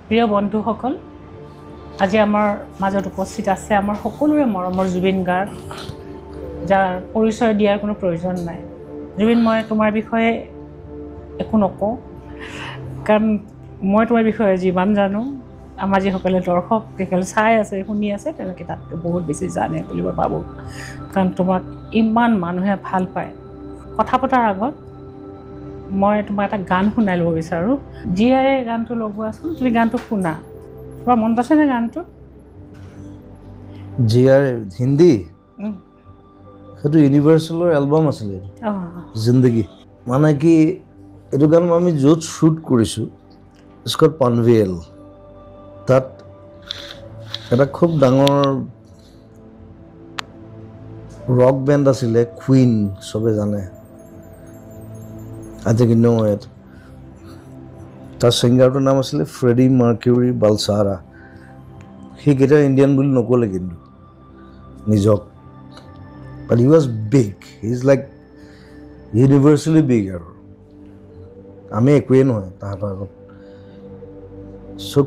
প্ৰিয় বন্ধুসকল, আজি আমাৰ মাজত উপস্থিত আছে আমাৰ সকলোৰে মৰমৰ জুবিন গাৰ্গ, যাৰ পৰিচয় দিয়াৰ কোনো প্ৰয়োজন নাই। জুবিন, মই তোমাৰ বিষয়ে একো নকওঁ, কাৰণ মই তোমাৰ বিষয়ে যিমান জানো, আমাৰ যিসকলে দৰ্শক যিসকলে চাই আছে শুনি আছে তেওঁলোকে তাতকৈ বহুত বেছি জানে বুলি মই ভাবোঁ, কাৰণ তোমাক ইমান মানুহে ভাল পায়। কথা পতাৰ আগত মই তোমাক এটা গান শুনাই ল'ব বিচাৰোঁ। জীয়াই গানটো লগোৱাচোন, তুমি গানটো শুনা। তোমাৰ মনত আছেনে গানটো? জিয়াৰ হিন্দী সেইটো ইউনিভাৰ্চেলৰ এলবাম আছিলে জিন্দগী। মানে কি এইটো গান আমি য'ত শ্বুট কৰিছোঁ স্কট পানভেল, তাত এটা খুব ডাঙৰ ৰক বেণ্ড আছিলে কুইন, চবে জানে। আজি কিন্তু তাৰ ছিংগাৰটোৰ নাম আছিলে ফ্ৰেডি মাৰ্কিউৰি বালচাৰা। সেইকেইটা ইণ্ডিয়ান বুলি নক'লে কিন্তু নিজক, but he was big, he is like universally big. আৰু আমি একোৱেই নহয় তাহাঁতৰ আগত। চ'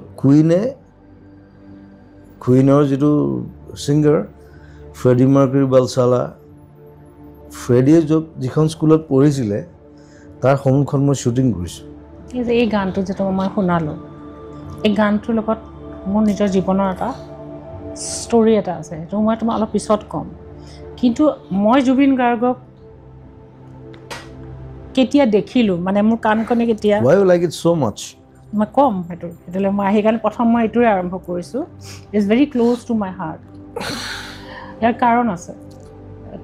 কুইনৰ যিটো ছিংগাৰ ফ্ৰেডি মাৰ্কিউৰি বালচাৰা, ফ্ৰেডিয়ে যিখন স্কুলত পঢ়িছিলে তাৰ সন্মুখত মই শ্বুটিং কৰিছোঁ। এই গানটো যিটো মই শুনালোঁ, এই গানটোৰ লগত মোৰ নিজৰ জীৱনৰ এটা ষ্টৰি এটা আছে, সেইটো মই তোমাক অলপ পিছত ক'ম। কিন্তু মই জুবিন গাৰ্গক কেতিয়া দেখিলোঁ, মানে মোৰ কাণখনে কেতিয়া, Why you like it so much? মই ক'ম সেইটোলৈ মই সেইকাৰণে প্ৰথম মই এইটোৱে আৰম্ভ কৰিছোঁ। It's very close to my heart. ইয়াৰ কাৰণ আছে।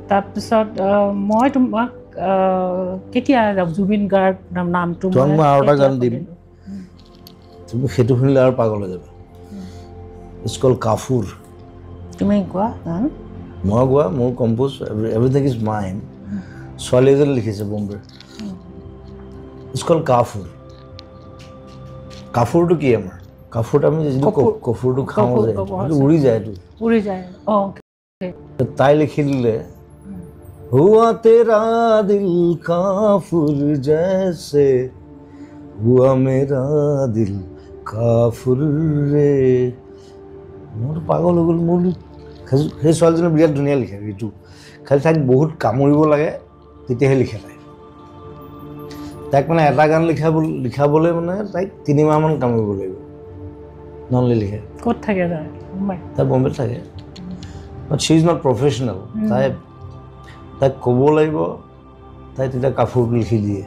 তাৰপিছত মই তোমাক কেতিয়া জুবিন গাৰ্গ নামটো মই আৰু এটা গান দিম, তুমি সেইটো শুনিলে আৰু পাগল হৈ যাবা। ইটছ কল্ড কাফুৰ। তুমি গোৱা? মই গোৱা, মোৰ কম্প'জ, এভৰিথিং ইজ মাইন। ছোৱালী এজনী লিখিছে বম্বেৰ। It's called কাফুৰ। কাফুৰটো কি আমাৰ? কাফুৰটো আমি যিটো কফুৰটো খাওঁ যে সেইটো উৰি যায়, এইটো উৰি যায়। তাই লিখি দিলে, হুৱা তেৰা দিল কাফুৰ জৈছে, হুৱা মেৰা দিল কাফুৰ ৰে। মোৰতো পাগল হৈ গ'ল। মোৰ সেই ছোৱালীজনী বিৰাট ধুনীয়া লিখে এইটো, খালি তাইক বহুত কামুৰিব লাগে তেতিয়াহে লিখে। তাইক মানে এটা গান লিখাবলৈ মানে তাইক 3 মাহমান কামুৰিব লাগিব, নহ'লে লিখে। ক'ত থাকে তাই? তাই বম্বেত থাকে, বাট শ্বি ইজ নট প্ৰফেশ্যনেল। তাইক ক'ব লাগিব, তাই তেতিয়া কাফুৰটো লিখি দিয়ে।